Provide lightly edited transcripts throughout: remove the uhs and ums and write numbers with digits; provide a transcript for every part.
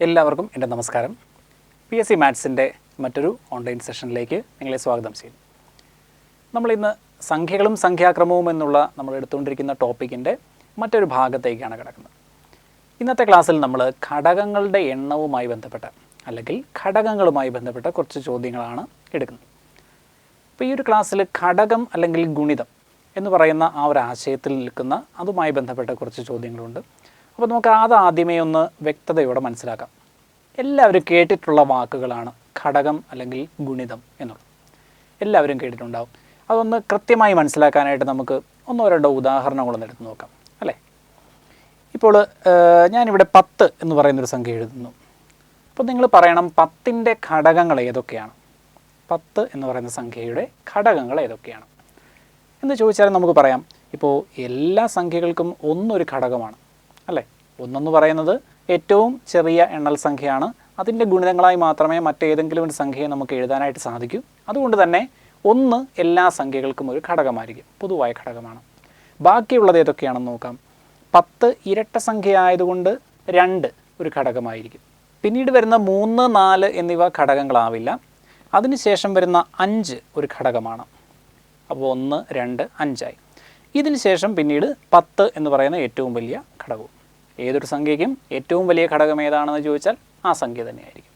എല്ലാവർക്കും എൻ്റെ നമസ്കാരം. PSC മാത്സിൻ്റെ മറ്റൊരു ഓൺലൈൻ സെഷനിലേക്ക് നിങ്ങളെ സ്വാഗതം ചെയ്യുന്നു. നമ്മളിന്ന് സംഖ്യകളും സംഖ്യാക്രമവും എന്നുള്ള നമ്മൾ എടുത്തുകൊണ്ടിരിക്കുന്ന ടോപ്പിക്കിൻ്റെ മറ്റൊരു ഭാഗത്തേക്കാണ് കിടക്കുന്നത്. ഇന്നത്തെ ക്ലാസ്സിൽ നമ്മൾ ഘടകങ്ങളുടെ എണ്ണവുമായി ബന്ധപ്പെട്ട അല്ലെങ്കിൽ ഘടകങ്ങളുമായി ബന്ധപ്പെട്ട കുറച്ച് ചോദ്യങ്ങളാണ് എടുക്കുന്നത്. അപ്പോൾ ഈ ഒരു ക്ലാസ്സിൽ ഘടകം അല്ലെങ്കിൽ ഗുണിതം എന്ന് പറയുന്ന ആ ഒരു ആശയത്തിൽ നിൽക്കുന്ന അതുമായി ബന്ധപ്പെട്ട കുറച്ച് ചോദ്യങ്ങളുണ്ട്. അപ്പോൾ നമുക്ക് ആദ്യമേ ഒന്ന് വ്യക്തതയോടെ മനസ്സിലാക്കാം. എല്ലാവരും കേട്ടിട്ടുള്ള വാക്കുകളാണ് ഘടകം അല്ലെങ്കിൽ ഗുണിതം എന്നുള്ളത്. എല്ലാവരും കേട്ടിട്ടുണ്ടാവും. അതൊന്ന് കൃത്യമായി മനസ്സിലാക്കാനായിട്ട് നമുക്ക് ഒന്നോ രണ്ടോ ഉദാഹരണങ്ങളൊന്ന് എടുത്ത് നോക്കാം, അല്ലേ? ഇപ്പോൾ ഞാനിവിടെ 10 എന്ന് പറയുന്നൊരു സംഖ്യ എഴുതുന്നു. അപ്പോൾ നിങ്ങൾ പറയണം 10ൻ്റെ ഘടകങ്ങൾ ഏതൊക്കെയാണ്, 10 എന്ന് പറയുന്ന സംഖ്യയുടെ ഘടകങ്ങൾ ഏതൊക്കെയാണ് എന്ന് ചോദിച്ചാൽ നമുക്ക് പറയാം, ഇപ്പോൾ എല്ലാ സംഖ്യകൾക്കും ഒന്നൊരു ഘടകമാണ്, അല്ലേ? ഒന്നെന്ന് പറയുന്നത് ഏറ്റവും ചെറിയ എണ്ണൽ സംഖ്യയാണ്. അതിൻ്റെ ഗുണിതങ്ങളായി മാത്രമേ മറ്റേതെങ്കിലും ഒരു സംഖ്യയെ നമുക്ക് എഴുതാനായിട്ട് സാധിക്കൂ. അതുകൊണ്ട് തന്നെ 1 എല്ലാ സംഖ്യകൾക്കും ഒരു ഘടകമായിരിക്കും, പൊതുവായ ഘടകമാണ്. ബാക്കിയുള്ളത് ഏതൊക്കെയാണെന്ന് നോക്കാം. 10 ഇരട്ട സംഖ്യ ആയതുകൊണ്ട് 2 ഒരു ഘടകമായിരിക്കും. പിന്നീട് വരുന്ന 3, 4 എന്നിവ ഘടകങ്ങളാവില്ല. അതിനുശേഷം വരുന്ന 5 ഒരു ഘടകമാണ്. അപ്പോൾ 1, 2, 5 ആയി. ഇതിന് ശേഷം പിന്നീട് 10 എന്ന് പറയുന്ന ഏറ്റവും വലിയ ഘടകവും. ഏതൊരു സംഖ്യയ്ക്കും ഏറ്റവും വലിയ ഘടകം ഏതാണെന്ന് ചോദിച്ചാൽ ആ സംഖ്യ തന്നെയായിരിക്കും.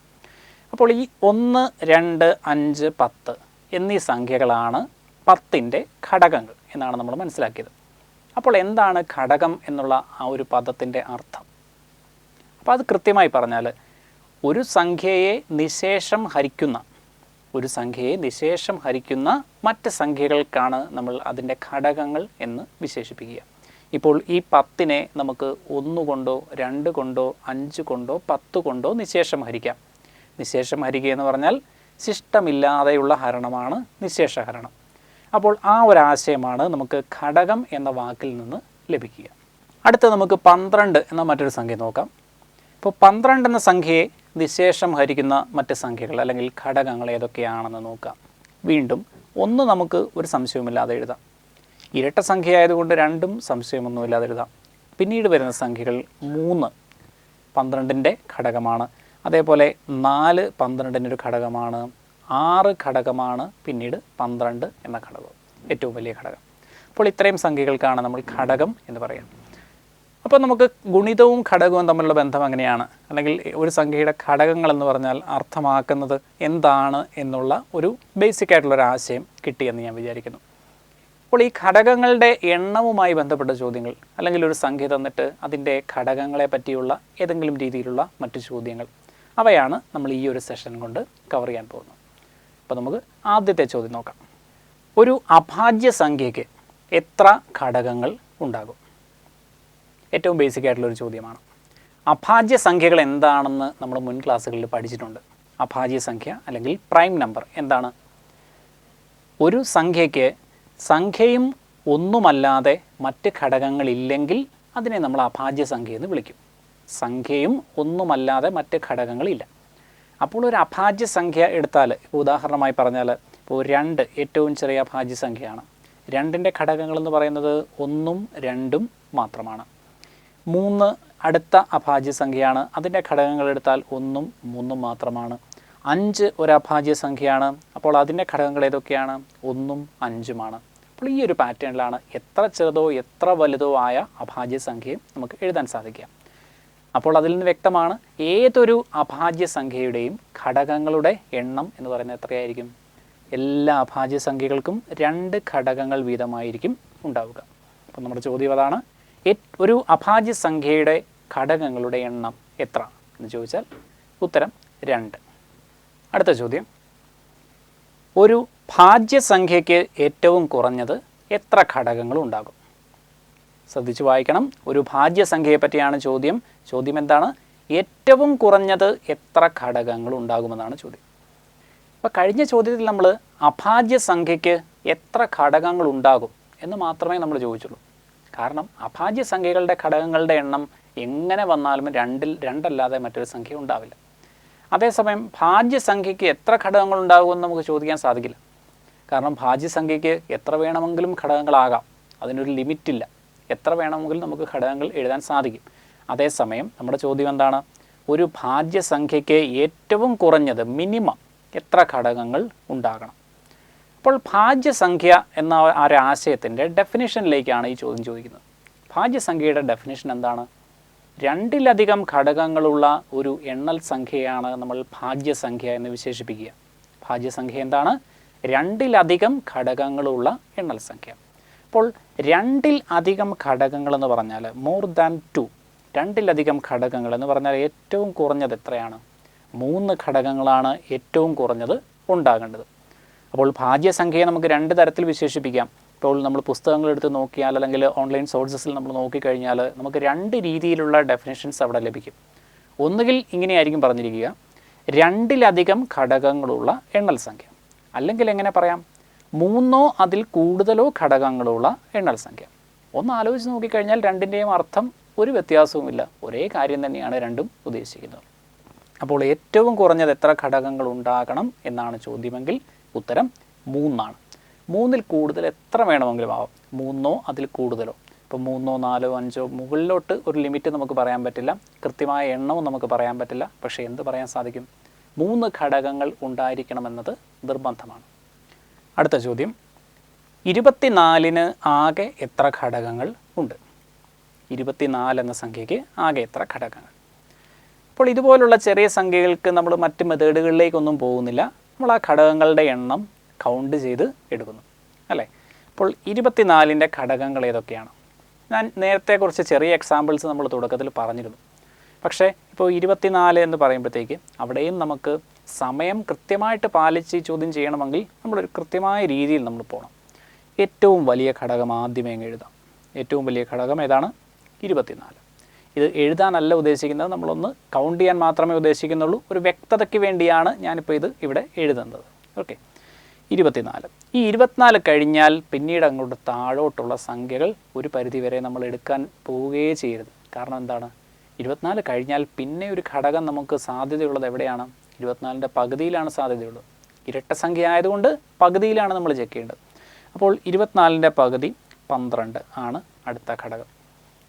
അപ്പോൾ ഈ 1, 2, 5, 10 എന്നീ സംഖ്യകളാണ് 10ൻ്റെ ഘടകങ്ങൾ എന്നാണ് നമ്മൾ മനസ്സിലാക്കിയത്. അപ്പോൾ എന്താണ് ഘടകം എന്നുള്ള ആ ഒരു പദത്തിൻ്റെ അർത്ഥം? അപ്പോൾ അത് കൃത്യമായി പറഞ്ഞാൽ ഒരു സംഖ്യയെ നിശേഷം ഹരിക്കുന്ന മറ്റ് സംഖ്യകൾക്കാണ് നമ്മൾ അതിൻ്റെ ഘടകങ്ങൾ എന്ന് വിശേഷിപ്പിക്കുക. ഇപ്പോൾ ഈ 10നെ നമുക്ക് 1 കൊണ്ടോ 2 കൊണ്ടോ 5 കൊണ്ടോ 10 കൊണ്ടോ നിശേഷം ഹരിക്കാം. നിശേഷം ഹരിക്കുക എന്ന് പറഞ്ഞാൽ ശിഷ്ടമില്ലാതെയുള്ള ഹരണമാണ് നിശേഷഹരണം. അപ്പോൾ ആ ഒരാശയമാണ് നമുക്ക് ഘടകം എന്ന വാക്കിൽ നിന്ന് ലഭിക്കുക. അടുത്ത നമുക്ക് 12 എന്ന മറ്റൊരു സംഖ്യ നോക്കാം. ഇപ്പോൾ 12 എന്ന സംഖ്യയെ നിശേഷം ഹരിക്കുന്ന മറ്റ് സംഖ്യകൾ അല്ലെങ്കിൽ ഘടകങ്ങൾ ഏതൊക്കെയാണെന്ന് നോക്കാം. വീണ്ടും 1 നമുക്ക് ഒരു സംശയവുമില്ലാതെ എഴുതാം. ഇരട്ട സംഖ്യ ആയതുകൊണ്ട് 2ഉം സംശയമൊന്നുമില്ലാതെ എഴുതാം. പിന്നീട് വരുന്ന സംഖ്യകൾ 3 12ൻ്റെ ഘടകമാണ്. അതേപോലെ 4 12ൻ്റെ ഒരു ഘടകമാണ്. 6 ഘടകമാണ്. പിന്നീട് 12 എന്ന ഘടകം ഏറ്റവും വലിയ ഘടകം. അപ്പോൾ ഇത്രയും സംഖ്യകൾക്കാണ് നമ്മൾ ഘടകം എന്ന് പറയുന്നത്. അപ്പോൾ നമുക്ക് ഗുണിതവും ഘടകവും തമ്മിലുള്ള ബന്ധം എങ്ങനെയാണ്, അല്ലെങ്കിൽ ഒരു സംഖ്യയുടെ ഘടകങ്ങൾ എന്ന് പറഞ്ഞാൽ അർത്ഥമാക്കുന്നത് എന്താണ് എന്നുള്ള ഒരു ബേസിക് ആയിട്ടുള്ളൊരു ആശയം കിട്ടിയെന്ന് ഞാൻ വിചാരിക്കുന്നു. അപ്പോൾ ഈ ഘടകങ്ങളുടെ എണ്ണവുമായി ബന്ധപ്പെട്ട ചോദ്യങ്ങൾ അല്ലെങ്കിൽ ഒരു സംഖ്യ തന്നിട്ട് അതിൻ്റെ ഘടകങ്ങളെ പറ്റിയുള്ള ഏതെങ്കിലും രീതിയിലുള്ള മറ്റു ചോദ്യങ്ങൾ, അവയാണ് നമ്മൾ ഈ ഒരു സെഷൻ കൊണ്ട് കവർ ചെയ്യാൻ പോകുന്നത്. അപ്പോൾ നമുക്ക് ആദ്യത്തെ ചോദ്യം നോക്കാം. ഒരു അഭാജ്യ സംഖ്യയ്ക്ക് എത്ര ഘടകങ്ങൾ ഉണ്ടാകും? ഏറ്റവും ബേസിക് ആയിട്ടുള്ളൊരു ചോദ്യമാണ്. അഭാജ്യ സംഖ്യകൾ എന്താണെന്ന് നമ്മൾ മുൻ ക്ലാസ്സുകളിൽ പഠിച്ചിട്ടുണ്ട്. അഭാജ്യ സംഖ്യ അല്ലെങ്കിൽ പ്രൈം നമ്പർ എന്താണ്? ഒരു സംഖ്യയ്ക്ക് സംഖ്യയും ഒന്നുമല്ലാതെ മറ്റ് ഘടകങ്ങളില്ലെങ്കിൽ അതിനെ നമ്മൾ അഭാജ്യ സംഖ്യ എന്ന് വിളിക്കും. സംഖ്യയും ഒന്നുമല്ലാതെ മറ്റ് ഘടകങ്ങളില്ല. അപ്പോൾ ഒരു അഭാജ്യ സംഖ്യ എടുത്താൽ, ഇപ്പോൾ ഉദാഹരണമായി പറഞ്ഞാൽ, ഇപ്പോൾ 2 ഏറ്റവും ചെറിയ അഭാജ്യ സംഖ്യയാണ്. 2ൻ്റെ ഘടകങ്ങളെന്ന് പറയുന്നത് 1ഉം 2ഉം മാത്രമാണ്. 3 അടുത്ത അഭാജ്യ സംഖ്യയാണ്. അതിൻ്റെ ഘടകങ്ങൾ എടുത്താൽ 1ഉം 3ഉം മാത്രമാണ്. 5 ഒരു അഭാജ്യ സംഖ്യയാണ്. അപ്പോൾ അതിൻ്റെ ഘടകങ്ങൾ ഏതൊക്കെയാണ്? 1ഉം 5ഉമാണ്. അപ്പോൾ ഈ ഒരു പാറ്റേണിലാണ് എത്ര ചെറുതോ എത്ര വലുതോ ആയ അഭാജ്യ സംഖ്യയും നമുക്ക് എഴുതാൻ സാധിക്കുക. അപ്പോൾ അതിൽ നിന്ന് വ്യക്തമാണ് ഏതൊരു അഭാജ്യ സംഖ്യയുടെയും ഘടകങ്ങളുടെ എണ്ണം എന്ന് പറയുന്നത് എത്രയായിരിക്കും? എല്ലാ അഭാജ്യ സംഖ്യകൾക്കും 2 ഘടകങ്ങൾ വീതമായിരിക്കും ഉണ്ടാവുക. അപ്പോൾ നമ്മുടെ ചോദ്യം അതാണ്, ഒരു അഭാജ്യ സംഖ്യയുടെ ഘടകങ്ങളുടെ എണ്ണം എത്ര എന്ന് ചോദിച്ചാൽ ഉത്തരം 2. അടുത്ത ചോദ്യം, ഒരു ഭാജ്യസംഖ്യയ്ക്ക് ഏറ്റവും കുറഞ്ഞത് എത്ര ഘടകങ്ങൾ ഉണ്ടാകും? ശ്രദ്ധിച്ച് വായിക്കണം. ഒരു ഭാജ്യസംഖ്യയെ പറ്റിയാണ് ചോദ്യം. ചോദ്യം എന്താണ്? ഏറ്റവും കുറഞ്ഞത് എത്ര ഘടകങ്ങൾ ഉണ്ടാകുമെന്നാണ് ചോദ്യം. അപ്പോൾ കഴിഞ്ഞ ചോദ്യത്തിൽ നമ്മൾ അഭാജ്യ സംഖ്യയ്ക്ക് എത്ര ഘടകങ്ങൾ ഉണ്ടാകും എന്ന് മാത്രമേ നമ്മൾ ചോദിച്ചുള്ളൂ. കാരണം അഭാജ്യ സംഖ്യകളുടെ ഘടകങ്ങളുടെ എണ്ണം എങ്ങനെ വന്നാലും 2ൽ 2 അല്ലാതെ മറ്റൊരു സംഖ്യ ഉണ്ടാവില്ല. അതേസമയം ഭാജ്യസംഖ്യയ്ക്ക് എത്ര ഘടകങ്ങൾ ഉണ്ടാകുമെന്ന് നമുക്ക് ചോദിക്കാൻ സാധിക്കില്ല. കാരണം ഭാജ്യസംഖ്യയ്ക്ക് എത്ര വേണമെങ്കിലും ഘടകങ്ങളാകാം, അതിനൊരു ലിമിറ്റില്ല. എത്ര വേണമെങ്കിലും നമുക്ക് ഘടകങ്ങൾ എഴുതാൻ സാധിക്കും. അതേസമയം നമ്മുടെ ചോദ്യം എന്താണ്? ഒരു ഭാജ്യസംഖ്യയ്ക്ക് ഏറ്റവും കുറഞ്ഞത് മിനിമം എത്ര ഘടകങ്ങൾ ഉണ്ടാകണം? അപ്പോൾ ഭാജ്യസംഖ്യ എന്ന ഒരാശയത്തിൻ്റെ ഡെഫിനിഷനിലേക്കാണ് ഈ ചോദ്യം ചോദിക്കുന്നത്. ഭാജ്യസംഖ്യയുടെ ഡെഫിനിഷൻ എന്താണ്? രണ്ടിലധികം ഘടകങ്ങളുള്ള ഒരു എണ്ണൽ സംഖ്യയാണ് നമ്മൾ ഭാജ്യസംഖ്യ എന്ന് വിശേഷിപ്പിക്കുക. ഭാജ്യസംഖ്യ എന്താണ്? രണ്ടിലധികം ഘടകങ്ങളുള്ള എണ്ണൽ സംഖ്യ. അപ്പോൾ രണ്ടിൽ അധികം ഘടകങ്ങൾ എന്ന് പറഞ്ഞാൽ മോർ ദാൻ 2, രണ്ടിലധികം ഘടകങ്ങൾ എന്ന് പറഞ്ഞാൽ ഏറ്റവും കുറഞ്ഞത് എത്രയാണ്? 3 ഘടകങ്ങളാണ് ഏറ്റവും കുറഞ്ഞത് ഉണ്ടാകേണ്ടത്. അപ്പോൾ ഭാജ്യസംഖ്യയെ നമുക്ക് 2 തരത്തിൽ വിശേഷിപ്പിക്കാം. ഇപ്പോൾ നമ്മൾ പുസ്തകങ്ങൾ എടുത്ത് നോക്കിയാൽ അല്ലെങ്കിൽ ഓൺലൈൻ സോഴ്സസിൽ നമ്മൾ നോക്കിക്കഴിഞ്ഞാൽ നമുക്ക് 2 രീതിയിലുള്ള ഡെഫിനിഷൻസ് അവിടെ ലഭിക്കും. ഒന്നുകിൽ ഇങ്ങനെയായിരിക്കും പറഞ്ഞിരിക്കുക, രണ്ടിലധികം ഘടകങ്ങളുള്ള എണ്ണൽ സംഖ്യ. അല്ലെങ്കിൽ എങ്ങനെ പറയാം? 3 അതിൽ കൂടുതലോ ഘടകങ്ങളുള്ള എണ്ണൽ സംഖ്യ. ഒന്ന് ആലോചിച്ച് നോക്കിക്കഴിഞ്ഞാൽ രണ്ടിൻ്റെയും അർത്ഥം ഒരു വ്യത്യാസവുമില്ല, ഒരേ കാര്യം തന്നെയാണ് രണ്ടും ഉദ്ദേശിക്കുന്നത്. അപ്പോൾ ഏറ്റവും കുറഞ്ഞത് എത്ര ഘടകങ്ങൾ ഉണ്ടാകണം എന്നാണ് ചോദ്യമെങ്കിൽ ഉത്തരം 3 ആണ്. 3ൽ കൂടുതൽ എത്ര വേണമെങ്കിലും ആവാം, 3 അതിൽ കൂടുതലോ. ഇപ്പോൾ 3, 4, 5 മുകളിലോട്ട് ഒരു ലിമിറ്റ് നമുക്ക് പറയാൻ പറ്റില്ല, കൃത്യമായ എണ്ണവും നമുക്ക് പറയാൻ പറ്റില്ല. പക്ഷേ എന്ത് പറയാൻ സാധിക്കും? 3 ഘടകങ്ങൾ ഉണ്ടായിരിക്കണമെന്നത് നിർബന്ധമാണ്. അടുത്ത ചോദ്യം, 24-ന് ആകെ എത്ര ഘടകങ്ങൾ ഉണ്ട്? 24 എന്ന സംഖ്യയ്ക്ക് ആകെ എത്ര ഘടകങ്ങൾ? അപ്പോൾ ഇതുപോലുള്ള ചെറിയ സംഖ്യകൾക്ക് നമ്മൾ മറ്റ് മെത്തേഡുകളിലേക്കൊന്നും പോകുന്നില്ല, നമ്മൾ ആ ഘടകങ്ങളുടെ എണ്ണം കൗണ്ട് ചെയ്ത് എടുക്കുന്നു, അല്ലേ? അപ്പോൾ 24-ൻ്റെ ഘടകങ്ങൾ ഏതൊക്കെയാണ്? ഞാൻ നേരത്തെ കുറച്ച് ചെറിയ എക്സാമ്പിൾസ് നമ്മൾ തുടക്കത്തിൽ പറഞ്ഞിരുന്നു. പക്ഷേ ഇപ്പോൾ 24 എന്ന് പറയുമ്പോഴത്തേക്ക് അവിടെയും നമുക്ക് സമയം കൃത്യമായിട്ട് പാലിച്ച് ചോദ്യം ചെയ്യണമെങ്കിൽ നമ്മളൊരു കൃത്യമായ രീതിയിൽ നമ്മൾ പോകണം. ഏറ്റവും വലിയ ഘടകം ആദ്യമേ എഴുതാം. ഏറ്റവും വലിയ ഘടകം ഏതാണ്? 24. ഇത് എഴുതാനല്ല ഉദ്ദേശിക്കുന്നത്, നമ്മളൊന്ന് കൗണ്ട് ചെയ്യാൻ മാത്രമേ ഉദ്ദേശിക്കുന്നുള്ളൂ. ഒരു വ്യക്തതയ്ക്ക് വേണ്ടിയാണ് ഞാനിപ്പോൾ ഇത് ഇവിടെ എഴുതുന്നത്. ഓക്കെ, 24. ഈ 24 കഴിഞ്ഞാൽ പിന്നീട് അങ്ങോട്ട് താഴോട്ടുള്ള സംഖ്യകൾ ഒരു പരിധിവരെ നമ്മൾ എടുക്കാൻ പോവുകയേ ചെയ്യരുത്. കാരണം എന്താണ്? 24 കഴിഞ്ഞാൽ പിന്നെ ഒരു ഘടകം നമുക്ക് സാധ്യതയുള്ളത് എവിടെയാണ്? 24-ൻ്റെ പകുതിയിലാണ് സാധ്യതയുള്ളത്. ഇരട്ട സംഖ്യ ആയതുകൊണ്ട് പകുതിയിലാണ് നമ്മൾ ചെക്ക് ചെയ്യേണ്ടത്. അപ്പോൾ 24-ൻ്റെ പകുതി 12 ആണ് അടുത്ത ഘടകം.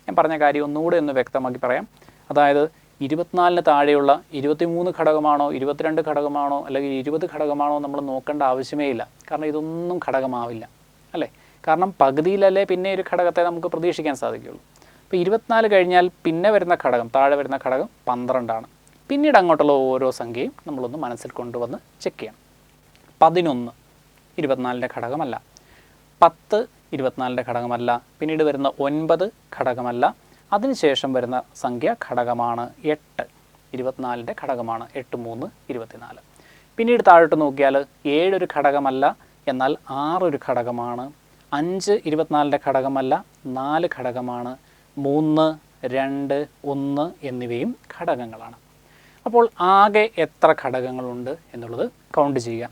ഞാൻ പറഞ്ഞ കാര്യം ഒന്നുകൂടെ ഒന്ന് വ്യക്തമാക്കി പറയാം. അതായത് 24-ന് താഴെയുള്ള 23 ഘടകമാണോ 22 ഘടകമാണോ അല്ലെങ്കിൽ 20 ഘടകമാണോ നമ്മൾ നോക്കേണ്ട ആവശ്യമേ ഇല്ല. കാരണം ഇതൊന്നും ഘടകമാവില്ല, അല്ലേ? കാരണം പകുതിയിലല്ലേ പിന്നെ ഒരു ഘടകത്തെ നമുക്ക് പ്രതീക്ഷിക്കാൻ സാധിക്കുകയുള്ളൂ. അപ്പോൾ 24 കഴിഞ്ഞാൽ പിന്നെ വരുന്ന ഘടകം, താഴെ വരുന്ന ഘടകം 12 ആണ്. പിന്നീട് അങ്ങോട്ടുള്ള ഓരോ സംഖ്യയും നമ്മളൊന്ന് മനസ്സിൽ കൊണ്ടുവന്ന് ചെക്ക് ചെയ്യണം. 11 24-ൻ്റെ ഘടകമല്ല, 10 24-ൻ്റെ ഘടകമല്ല, പിന്നീട് വരുന്ന 9 ഘടകമല്ല, അതിനുശേഷം വരുന്ന സംഖ്യ ഘടകമാണ് 8 24-ൻ്റെ ഘടകമാണ്. 8 3 24. പിന്നീട് താഴോട്ട് നോക്കിയാൽ 7 ഒരു ഘടകമല്ല, എന്നാൽ 6 ഒരു ഘടകമാണ്. 5 24-ൻ്റെ ഘടകമല്ല, 4 ഘടകമാണ്. 3 2 1 എന്നിവയും ഘടകങ്ങളാണ്. അപ്പോൾ ആകെ എത്ര ഘടകങ്ങളുണ്ട് എന്നുള്ളത് കൗണ്ട് ചെയ്യുക.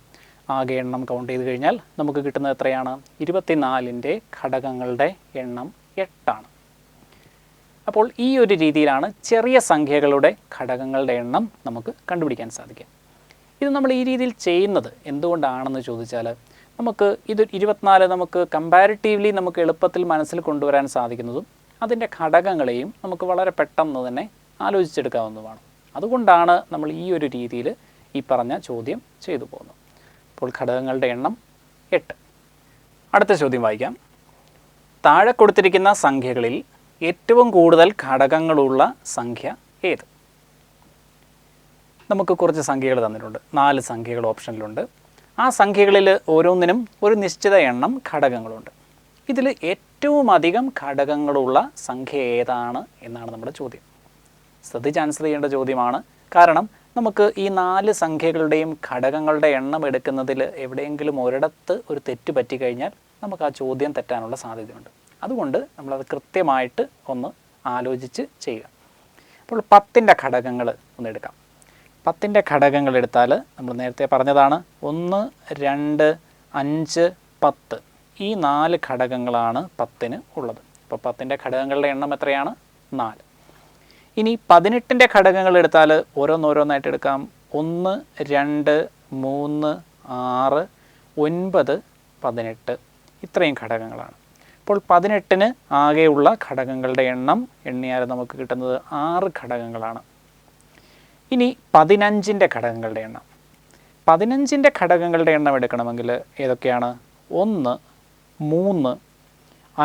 ആകെ എണ്ണം കൗണ്ട് ചെയ്ത് കഴിഞ്ഞാൽ നമുക്ക് കിട്ടുന്നത് എത്രയാണ്? 24-ൻ്റെ ഘടകങ്ങളുടെ എണ്ണം 8 ആണ്. അപ്പോൾ ഈ ഒരു രീതിയിലാണ് ചെറിയ സംഖ്യകളുടെ ഘടകങ്ങളുടെ എണ്ണം നമുക്ക് കണ്ടുപിടിക്കാൻ സാധിക്കുക. ഇത് നമ്മൾ ഈ രീതിയിൽ ചെയ്യുന്നത് എന്തുകൊണ്ടാണെന്ന് ചോദിച്ചാൽ, നമുക്ക് ഇത് 24 നമുക്ക് കമ്പാരിറ്റീവ്ലി നമുക്ക് എളുപ്പത്തിൽ മനസ്സിൽ കൊണ്ടുവരാൻ സാധിക്കുന്നതും അതിൻ്റെ ഘടകങ്ങളെയും നമുക്ക് വളരെ പെട്ടെന്ന് തന്നെ ആലോചിച്ചെടുക്കാവുന്നതുമാണ്. അതുകൊണ്ടാണ് നമ്മൾ ഈ ഒരു രീതിയിൽ ഈ പറഞ്ഞ ചോദ്യം ചെയ്തു പോകുന്നത്. അപ്പോൾ ഘടകങ്ങളുടെ എണ്ണം 8. അടുത്ത ചോദ്യം വായിക്കാം. താഴെ കൊടുത്തിരിക്കുന്ന സംഖ്യകളിൽ ഏറ്റവും കൂടുതൽ ഘടകങ്ങളുള്ള സംഖ്യ ഏത്? നമുക്ക് കുറച്ച് സംഖ്യകൾ തന്നിട്ടുണ്ട്. 4 സംഖ്യകൾ ഓപ്ഷനിലുണ്ട്. ആ സംഖ്യകളിൽ ഓരോന്നിനും ഒരു നിശ്ചിത എണ്ണം ഘടകങ്ങളുണ്ട്. ഇതിൽ ഏറ്റവും അധികം ഘടകങ്ങളുള്ള സംഖ്യ ഏതാണ് എന്നാണ് നമ്മുടെ ചോദ്യം. ശ്രദ്ധിച്ച് ആൻസർ ചെയ്യേണ്ട ചോദ്യമാണ്. കാരണം നമുക്ക് ഈ 4 സംഖ്യകളുടെയും ഘടകങ്ങളുടെ എണ്ണം എടുക്കുന്നതിൽ എവിടെയെങ്കിലും ഒരിടത്ത് ഒരു തെറ്റ് പറ്റിക്കഴിഞ്ഞാൽ നമുക്ക് ആ ചോദ്യം തെറ്റാനുള്ള സാധ്യതയുണ്ട്. അതുകൊണ്ട് നമ്മളത് കൃത്യമായിട്ട് ഒന്ന് ആലോചിച്ച് ചെയ്യുക. അപ്പോൾ 10-ൻ്റെ ഘടകങ്ങൾ ഒന്ന് എടുക്കാം. 10-ൻ്റെ ഘടകങ്ങൾ എടുത്താൽ നമ്മൾ നേരത്തെ പറഞ്ഞതാണ് 1 2 5 10 ഈ 4 ഘടകങ്ങളാണ് 10-ന് ഉള്ളത്. അപ്പോൾ 10-ൻ്റെ ഘടകങ്ങളുടെ എണ്ണം എത്രയാണ്? 4. ഇനി 18-ൻ്റെ ഘടകങ്ങൾ എടുത്താൽ ഓരോന്നോരോന്നായിട്ട് എടുക്കാം. 1 2 3 6 9 18 ഇത്രയും ഘടകങ്ങളാണ്. അപ്പോൾ 18-ന് ആകെയുള്ള ഘടകങ്ങളുടെ എണ്ണം എണ്ണിയാൽ നമുക്ക് കിട്ടുന്നത് 6 ഘടകങ്ങളാണ്. ഇനി 15ൻ്റെ ഘടകങ്ങളുടെ എണ്ണം. 15ൻ്റെ ഘടകങ്ങളുടെ എണ്ണം എടുക്കണമെങ്കിൽ ഏതൊക്കെയാണ്? 1, 3,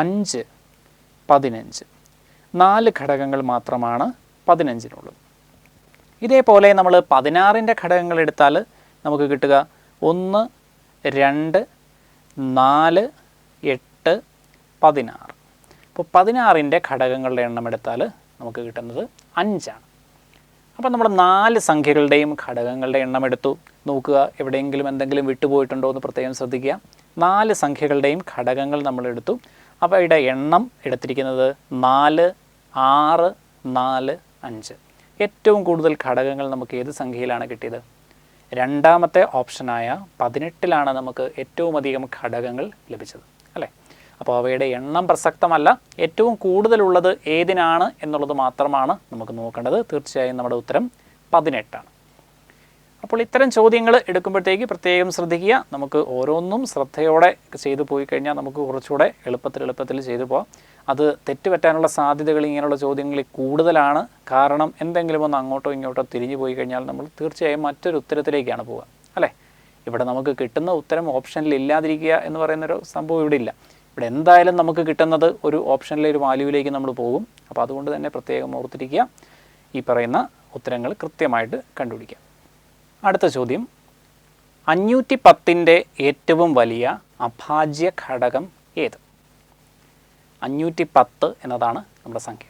5, 15. 4 ഘടകങ്ങൾ മാത്രമാണ് 15-നുള്ളത്. ഇതേപോലെ നമ്മൾ 16ൻ്റെ ഘടകങ്ങൾ എടുത്താൽ നമുക്ക് കിട്ടുക 1, 2, 4, 8, 16. അപ്പോൾ 16ൻ്റെ ഘടകങ്ങളുടെ എണ്ണം എടുത്താൽ നമുക്ക് കിട്ടുന്നത് 5ആണ്. അപ്പോൾ നമ്മൾ 4 സംഖ്യകളുടെയും ഘടകങ്ങളുടെ എണ്ണം എടുത്തു. നോക്കുക, എവിടെയെങ്കിലും എന്തെങ്കിലും വിട്ടുപോയിട്ടുണ്ടോ എന്ന് പ്രത്യേകം ശ്രദ്ധിക്കുക. 4 സംഖ്യകളുടെയും ഘടകങ്ങൾ നമ്മൾ എടുത്തു. അപ്പോൾ ഇവിടെ എണ്ണം എടുത്തിരിക്കുന്നത് 4, 6, 4, 5. ഏറ്റവും കൂടുതൽ ഘടകങ്ങൾ നമുക്ക് ഏത് സംഖ്യയിലാണ് കിട്ടിയത്? രണ്ടാമത്തെ ഓപ്ഷനായ 18ലാണ് നമുക്ക് ഏറ്റവും അധികം ഘടകങ്ങൾ ലഭിച്ചത്, അല്ലേ? അപ്പോൾ അവയുടെ എണ്ണം പ്രസക്തമല്ല, ഏറ്റവും കൂടുതലുള്ളത് ഏതിനാണ് എന്നുള്ളത് മാത്രമാണ് നമുക്ക് നോക്കേണ്ടത്. തീർച്ചയായും നമ്മുടെ ഉത്തരം 18ആണ്. അപ്പോൾ ഇത്തരം ചോദ്യങ്ങൾ എടുക്കുമ്പോഴത്തേക്ക് പ്രത്യേകം ശ്രദ്ധിക്കുക. നമുക്ക് ഓരോന്നും ശ്രദ്ധയോടെ ചെയ്തു പോയി കഴിഞ്ഞാൽ നമുക്ക് കുറച്ചുകൂടെ എളുപ്പത്തിൽ ചെയ്തു പോകാം. അത് തെറ്റുപറ്റാനുള്ള സാധ്യതകൾ ഇങ്ങനെയുള്ള ചോദ്യങ്ങളിൽ കൂടുതലാണ്. കാരണം എന്തെങ്കിലും ഒന്ന് അങ്ങോട്ടോ ഇങ്ങോട്ടോ തിരിഞ്ഞു പോയി കഴിഞ്ഞാൽ നമ്മൾ തീർച്ചയായും മറ്റൊരു ഉത്തരത്തിലേക്കാണ് പോവുക, അല്ലേ? ഇവിടെ നമുക്ക് കിട്ടുന്ന ഉത്തരം ഓപ്ഷനിൽ ഇല്ലാതിരിക്കുക എന്ന് പറയുന്നൊരു സംഭവം ഇവിടെ ഇല്ല. ഇവിടെ എന്തായാലും നമുക്ക് കിട്ടുന്നത് ഒരു ഓപ്ഷനിലെ ഒരു വാല്യൂവിലേക്ക് നമ്മൾ പോകും. അപ്പോൾ അതുകൊണ്ട് തന്നെ പ്രത്യേകം ഓർത്തിരിക്കുക. ഈ പറയുന്ന ഉത്തരങ്ങൾ കൃത്യമായിട്ട് കണ്ടുപിടിക്കുക. അടുത്ത ചോദ്യം, 510ൻ്റെ ഏറ്റവും വലിയ അഭാജ്യ ഘടകം ഏത്? 510 എന്നതാണ് നമ്മുടെ സംഖ്യ.